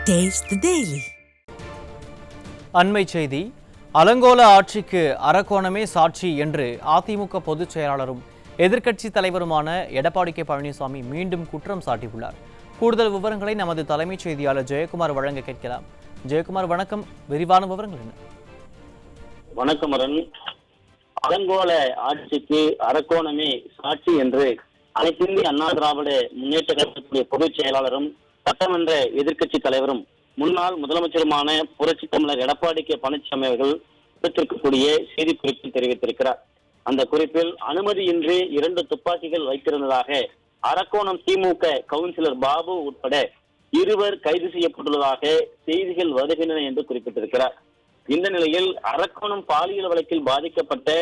Taste the Daily. அண்மை செய்தி. அலங்கோல ஆட்சிக்கு அரக்கோணமே சாட்சி என்று அதிமுக பொதுச் செயலாளரும் எதிர்க்கட்சி தலைவருமான எடப்பாடி கே பழனிசாமி மீண்டும் குற்றம் சாட்டியுள்ளார். கூடுதல் விவரங்களை நமது தலைமைச் செய்தியாளர் ஜெயக்குமார் வழங்க கேட்கலாம். ஜெயக்குமார், வணக்கம். விரிவான விவரங்கள் என்ன? வணக்கம் அரண். அலங்கோல ஆட்சிக்கு அரக்கோணமே சாட்சி என்று அனைத்திந்திய அண்ணா திராவிட முன்னேற்ற கழகத்துடைய பொதுச் செயலாளரும் சட்டமன்ற எதிர்க்கட்சி தலைவரும் முன்னாள் முதலமைச்சருமான புரட்சி தமிழர் எடப்பாடி கே பழனிசாமி அவர்கள் விடுத்திருக்கக்கூடிய செய்திக்குறிப்பில் தெரிவித்திருக்கிறார். அந்த குறிப்பில் அனுமதியின்றி 2 துப்பாக்கிகள் வைத்திருந்ததாக அரக்கோணம் திமுக கவுன்சிலர் பாபு உட்பட 2 கைது செய்யப்பட்டுள்ளதாக செய்திகள் வருகின்றன என்று குறிப்பிட்டிருக்கிறார். இந்த நிலையில் அரக்கோணம் பாலியல் வழக்கில் பாதிக்கப்பட்ட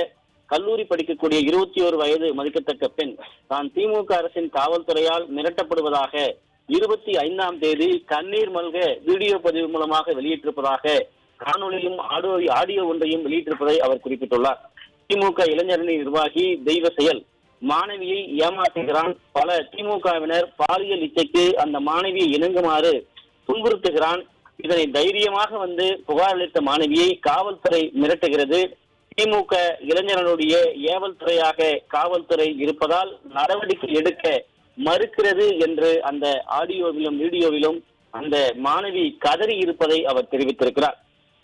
கல்லூரி படிக்கக்கூடிய 21 வயது மதிக்கத்தக்க பெண் தான் திமுக அரசின் காவல்துறையால் மிரட்டப்படுவதாக 25ஆம் தேதி கண்ணீர் மல்க வீடியோ பதிவு மூலமாக வெளியிட்டிருப்பதாக காணொலியும் ஆடியோ ஒன்றையும் வெளியிட்டிருப்பதை அவர் குறிப்பிட்டுள்ளார். திமுக இளைஞரணி நிர்வாகி தெய்வ செயல் மாணவியை ஏமாற்றுகிறான், பல திமுகவினர் பாலியல் இச்சைக்கு அந்த மாணவியை இணங்குமாறு துன்புறுத்துகிறான், இதனை தைரியமாக வந்து புகார் அளித்த மாணவியை காவல்துறை மிரட்டுகிறது, திமுக இளைஞர்களுடைய ஏவல் துறையாக காவல்துறை இருப்பதால் நடவடிக்கை எடுக்க மறுக்கிறது என்று அந்த ஆடியோவிலும் வீடியோவிலும் அந்த மாணவி கதறி இருப்பதை அவர் தெரிவித்திருக்கிறார்.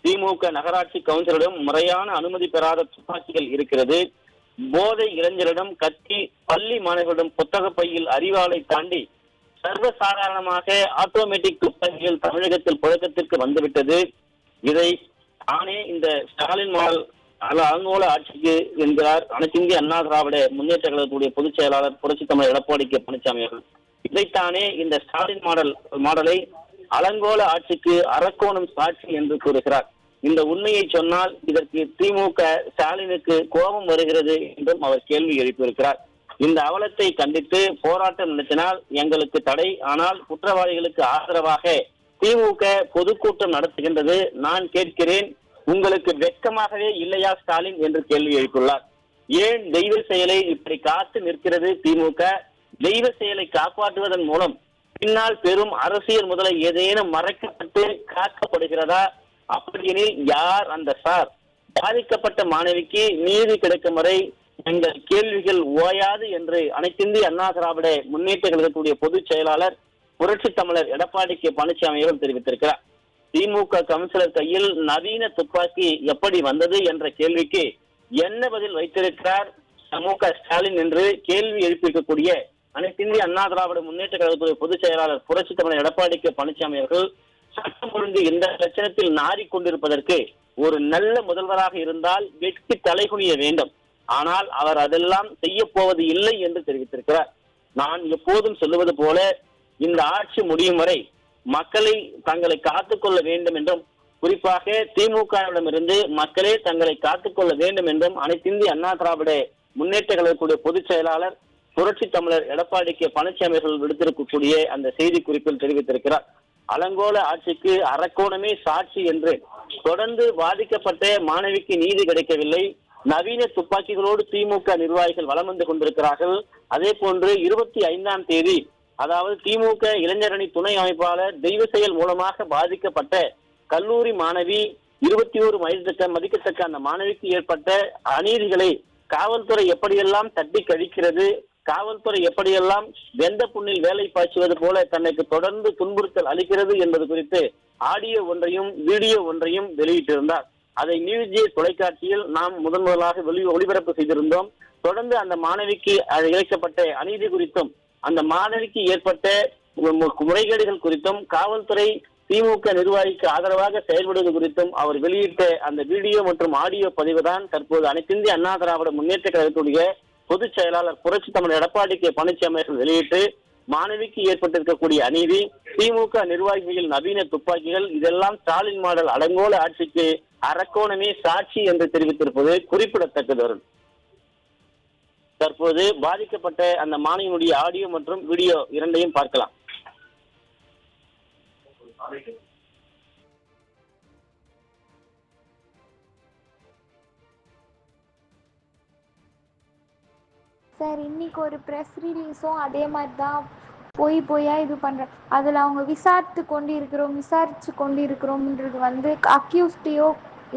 திமுக நகராட்சி கவுன்சிலரிடம் முறையான அனுமதி பெறாத துப்பாக்கிகள் இருக்கிறது, போதை இளைஞரிடம் கத்தி, பள்ளி மாணவர்களிடம் புத்தக பையில் அறிவாளை தாண்டி சர்வசாதாரணமாக ஆட்டோமேட்டிக் துப்பாக்கிகள் தமிழகத்தில் புழக்கத்திற்கு வந்துவிட்டது. இதை தானே இந்த ஸ்டாலின் மாடல் அலங்கோல ஆட்சிக்கு என்கிறார் அனைத்திந்திய அண்ணா திராவிட முன்னேற்ற கழகத்துடைய பொதுச் செயலாளர் புரட்சி தமிழர் எடப்பாடி கே பழனிசாமி அவர்கள். இதைத்தானே இந்த ஸ்டாலின் மாடலை அலங்கோல ஆட்சிக்கு அரக்கோணம் சாட்சி என்று கூறுகிறார். இந்த உண்மையை சொன்னால் இதற்கு திமுக ஸ்டாலினுக்கு கோபம் வருகிறது என்றும் அவர் கேள்வி எழுப்பியிருக்கிறார். இந்த அவலத்தை கண்டித்து போராட்டம் நடத்தினால் எங்களுக்கு தடை, ஆனால் குற்றவாளிகளுக்கு ஆதரவாக திமுக பொதுக்கூட்டம் நடத்துகின்றது. நான் கேட்கிறேன், உங்களுக்கு வெட்கமாகவே இல்லையா ஸ்டாலின் என்று கேள்வி எழுப்பியுள்ளார். ஏன் தெய்வ செயலை இப்படி காத்து நிற்கிறது திமுக? தெய்வ செயலை காப்பாற்றுவதன் மூலம் பின்னால் பெரும் அரசியல் முதலை ஏதேனும் மறைக்கப்பட்டு காக்கப்படுகிறதா? அப்படியெனில் யார் அந்த சார்? பாதிக்கப்பட்ட மாணவிக்கு நீதி கிடைக்கும் வரை எங்கள் கேள்விகள் ஓயாது என்று அனைத்திந்திய அண்ணா திராவிட முன்னேற்ற கழகத்துடைய பொதுச் செயலாளர் புரட்சி தமிழர் எடப்பாடி கே பழனிசாமி அவர்கள் தெரிவித்திருக்கிறார். திமுக கவுன்சிலர் கையில் நவீன துப்பாக்கி எப்படி வந்தது என்ற கேள்விக்கு என்ன பதில் வைத்திருக்கிறார் சமூக ஸ்டாலின் என்று கேள்வி எழுப்பியிருக்கக்கூடிய அனைத்திந்திய அண்ணா திராவிட முன்னேற்ற கழகத்துடைய பொதுச் செயலாளர் புரட்சி தமிழர் எடப்பாடி கே பழனிசாமி அவர்கள் சட்டம் ஒழுங்கு இந்த லட்சணத்தில் நாறிக்கொண்டிருப்பதற்கு ஒரு நல்ல முதல்வராக இருந்தால் வெட்கி தலைகுனிய வேண்டும். ஆனால் அவர் அதெல்லாம் செய்ய போவது இல்லை என்று தெரிவித்திருக்கிறார். நான் எப்போதும் சொல்லுவது போல இந்த ஆட்சி முடியும் வரை மக்களை தங்களை காத்துக்கொள்ள வேண்டும் என்றும், குறிப்பாக திமுகவிடமிருந்து மக்களே தங்களை காத்துக்கொள்ள வேண்டும் என்றும் அனைத்திந்திய அண்ணா திராவிட முன்னேற்ற கழகத்துடைய பொதுச் செயலாளர் புரட்சி தமிழர் எடப்பாடி கே பழனிசாமி அவர்கள் விடுத்திருக்கக்கூடிய அந்த செய்தி குறிப்பில் தெரிவித்திருக்கிறார். அலங்கோல ஆட்சிக்கு அரக்கோணமே சாட்சி என்று தொடர்ந்து பாதிக்கப்பட்ட மாணவிக்கு நீதி கிடைக்கவில்லை. நவீன துப்பாக்கிகளோடு திமுக நிர்வாகிகள் வலம் வந்து கொண்டிருக்கிறார்கள். அதே போன்று 25ஆம் தேதி, அதாவது திமுக இளைஞரணி துணை அமைப்பாளர் தெய்வ செயல் மூலமாக பாதிக்கப்பட்ட கல்லூரி மாணவி 21 வயது மதிக்கத்தக்க அந்த மாணவிக்கு ஏற்பட்ட அநீதிகளை காவல்துறை எப்படியெல்லாம் தட்டி கழிக்கிறது, காவல்துறை எப்படியெல்லாம் வெந்த புண்ணில் வேலை பாய்ச்சுவது போல தனக்கு தொடர்ந்து துன்புறுத்தல் அளிக்கிறது என்பது குறித்து ஆடியோ ஒன்றையும் வீடியோ ஒன்றையும் வெளியிட்டிருந்தார். அதை நியூஸ் தொலைக்காட்சியில் நாம் முதலாக ஒளிபரப்பு செய்திருந்தோம். தொடர்ந்து அந்த மாணவிக்கு இழைக்கப்பட்ட அநீதி குறித்தும் அந்த மாணவிக்கு ஏற்பட்ட முறைகேடுகள் குறித்தும் காவல்துறை திமுக நிர்வாகிக்கு ஆதரவாக செயல்படுவது குறித்தும் அவர் வெளியிட்ட அந்த வீடியோ மற்றும் ஆடியோ பதிவு தான் தற்போது அனைத்திந்திய அண்ணா திராவிட முன்னேற்ற கழகத்துடைய பொதுச் செயலாளர் புரட்சி தமிழர் எடப்பாடி கே பழனிசாமி அவர்கள் வெளியிட்டு மாணவிக்கு ஏற்பட்டிருக்கக்கூடிய அநீதி, திமுக நிர்வாகிகள் நவீன துப்பாக்கிகள், இதெல்லாம் ஸ்டாலின் மாடல் அலங்கோல ஆட்சிக்கு அரக்கோணமே சாட்சி என்று தெரிவித்திருப்பது குறிப்பிடத்தக்கது. தற்போது பாதிக்கப்பட்ட அந்த மாணவியினுடைய ஆடியோ மற்றும் வீடியோ இரண்டையும் பார்க்கலாம். சார், இன்னைக்கு ஒரு ப்ரெஸ் ரிலீஸும் அதே மாதிரி தான் பொய்யா இது பண்ணுறேன். அதில் அவங்க விசாரித்து கொண்டு இருக்கிறோம்ன்றது வந்து அக்யூஸ்டையோ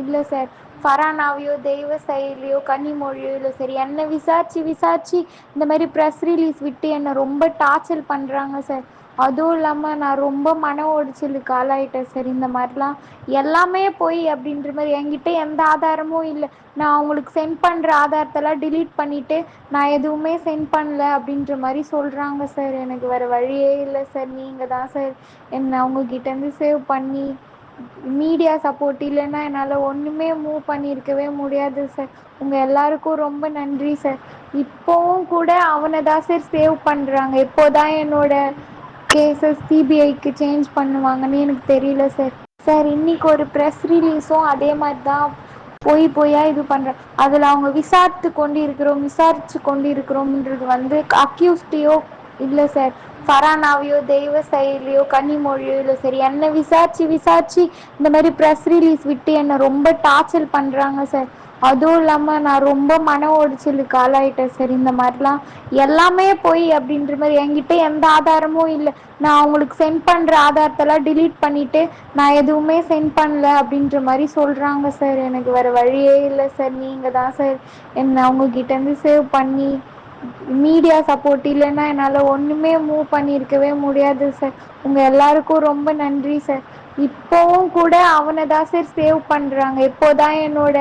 இல்லை சார், ஃபரானாவையோ தெய்வ செயலியோ கன்னிமொழியோ இல்லை சார், என்னை விசாரித்து இந்த மாதிரி ப்ரெஸ் ரிலீஸ் விட்டு என்னை ரொம்ப டார்ச்சர் பண்ணுறாங்க சார். அதுவும் இல்லாமல் நான் ரொம்ப மன உடைச்சலுக்கு ஆளாயிட்டேன் சார். இந்த மாதிரிலாம் எல்லாமே போய் அப்படின்ற மாதிரி என்கிட்ட எந்த ஆதாரமும் இல்லை. நான் அவங்களுக்கு சென்ட் பண்ணுற ஆதாரத்தெல்லாம் டிலீட் பண்ணிவிட்டு நான் எதுவுமே சென்ட் பண்ணல அப்படின்ற மாதிரி சொல்கிறாங்க சார். எனக்கு வேறு வழியே இல்லை சார். நீங்கள் தான் சார் என்னை அவங்கக்கிட்டேருந்து சேவ் பண்ணி, மீடியா சப்போர்ட் இல்லைன்னா என்னால் ஒன்றுமே மூவ் பண்ணியிருக்கவே முடியாது சார். உங்கள் எல்லாருக்கும் ரொம்ப நன்றி சார். இப்போவும் கூட அவனை தான் சார் சேவ் பண்ணுறாங்க. எப்போதான் என்னோட கேசஸ் சிபிஐக்கு சேஞ்ச் பண்ணுவாங்கன்னு எனக்கு தெரியல சார். சார், இன்னைக்கு ஒரு ப்ரெஸ் ரிலீஸும் அதே மாதிரி தான் பொய்யா இது பண்ணுறேன். அதில் அவங்க விசாரித்து கொண்டு இருக்கிறோம்ன்றது வந்து அக்யூஸ்டையோ இல்லை சார், ஃபரானாவையோ தெய்வ செயலியோ கன்னிமொழியோ இல்லை சார், என்னை விசாரித்து இந்த மாதிரி ப்ரெஸ் ரிலீஸ் விட்டு என்னை ரொம்ப டார்ச்சர் பண்ணுறாங்க சார். அதுவும் இல்லாமல் நான் ரொம்ப மன உடைச்சலுக்கு ஆளாயிட்டேன் சார். இந்த மாதிரிலாம் எல்லாமே போய் அப்படின்ற மாதிரி என்கிட்ட எந்த ஆதாரமும் இல்லை. நான் அவங்களுக்கு சென்ட் பண்ணுற ஆதாரத்தெல்லாம் டிலீட் பண்ணிவிட்டு நான் எதுவுமே சென்ட் பண்ணல அப்படின்ற மாதிரி சொல்கிறாங்க சார். எனக்கு வேறு வழியே இல்லை சார். நீங்கள் தான் சார் என்னை அவங்கக்கிட்டேருந்து சேவ் பண்ணி, மீடியா சப்போர்ட் இல்லைன்னா என்னால் ஒன்றுமே மூவ் பண்ணியிருக்கவே முடியாது சார். உங்கள் எல்லாருக்கும் ரொம்ப நன்றி சார். இப்போவும் கூட அவனை தான் சார் சேவ் பண்ணுறாங்க. எப்போதான் என்னோட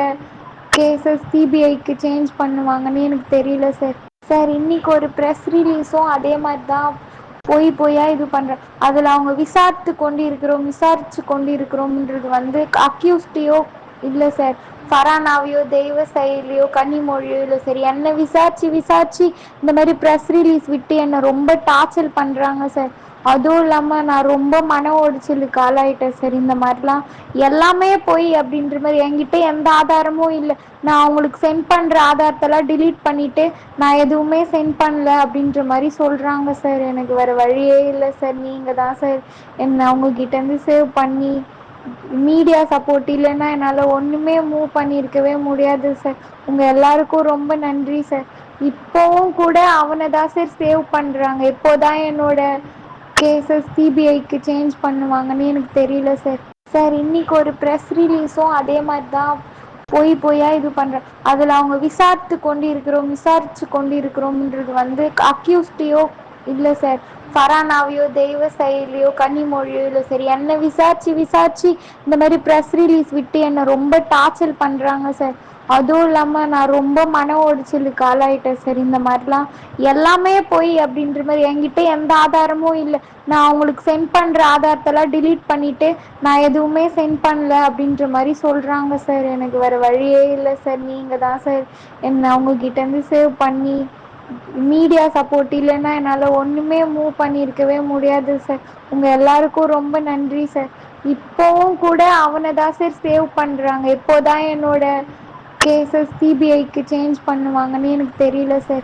கேசஸ் சிபிஐக்கு சேஞ்ச் பண்ணுவாங்கன்னு எனக்கு தெரியல சார். சார், இன்னைக்கு ஒரு ப்ரெஸ் ரிலீஸும் அதே மாதிரி தான் பொய்யா இது பண்ணுறேன். அதில் அவங்க விசாரித்து கொண்டு இருக்கிறோம்ன்றது வந்து அக்யூஸ்டையோ இல்லை சார், ஃபரானாவையோ தெய்வ செயலியோ கன்னிமொழியோ இல்லை சார், என்னை விசாரித்து இந்த மாதிரி ப்ரெஸ் ரிலீஸ் விட்டு என்னை ரொம்ப டார்ச்சர் பண்ணுறாங்க சார். அதுவும் இல்லாமல் நான் ரொம்ப மன உடைச்சலுக்கு ஆளாயிட்டேன் சார். இந்த மாதிரிலாம் எல்லாமே போய் அப்படின்ற மாதிரி என்கிட்ட எந்த ஆதாரமும் இல்லை. நான் அவங்களுக்கு சென்ட் பண்ணுற ஆதாரத்தெல்லாம் டிலீட் பண்ணிவிட்டு நான் எதுவுமே சென்ட் பண்ணல அப்படின்ற மாதிரி சொல்கிறாங்க சார். எனக்கு வேறு வழியே இல்லை சார். நீங்கள் தான் சார் என்னை அவங்கக்கிட்டேருந்து சேவ் பண்ணி, மீடியா சப்போர்ட் இல்லைன்னா என்னால் ஒன்றுமே மூவ் பண்ணியிருக்கவே முடியாது சார். உங்கள் எல்லாருக்கும் ரொம்ப நன்றி சார். இப்போவும் கூட அவனை தான் சார் சேவ் பண்ணுறாங்க. எப்போதான் என்னோட கேசஸ் சிபிஐக்கு சேஞ்ச் பண்ணுவாங்கன்னு எனக்கு தெரியல சார். சார், இன்னைக்கு ஒரு ப்ரெஸ் ரிலீஸும் அதே மாதிரி தான் பொய்யா இது பண்ணுறேன். அதில் அவங்க விசாரித்து கொண்டு இருக்கிறோம்ன்றது வந்து அக்யூஸ்டையோ இல்லை சார், ஃபரானாவையோ தெய்வ செயலியோ கன்னிமொழியோ இல்லை சார், என்னை விசாரித்து இந்த மாதிரி ப்ரெஸ் ரிலீஸ் விட்டு என்னை ரொம்ப டார்ச்சர் பண்ணுறாங்க சார். அதுவும் இல்லாமல் நான் ரொம்ப மன உடைச்சலுக்கு ஆளாயிட்டேன் சார். இந்த மாதிரிலாம் எல்லாமே போய் அப்படின்ற மாதிரி என்கிட்ட எந்த ஆதாரமும் இல்லை. நான் அவங்களுக்கு சென்ட் பண்ணுற ஆதாரத்தெல்லாம் டிலீட் பண்ணிவிட்டு நான் எதுவுமே சென்ட் பண்ணல அப்படின்ற மாதிரி சொல்கிறாங்க சார். எனக்கு வேறு வழியே இல்லை சார். நீங்கள் தான் சார் என்னை அவங்கக்கிட்டேருந்து சேவ் பண்ணி, மீடியா சப்போர்ட் இல்லைன்னா என்னால் ஒன்றுமே மூவ் பண்ணியிருக்கவே முடியாது சார். உங்கள் எல்லாருக்கும் ரொம்ப நன்றி சார். இப்போவும் கூட அவனை தான் சார் சேவ் பண்ணுறாங்க. எப்போதான் என்னோட கேசஸ் சிபிஐக்கு சேஞ்ச் பண்ணுவாங்கன்னு எனக்கு தெரியல சார்.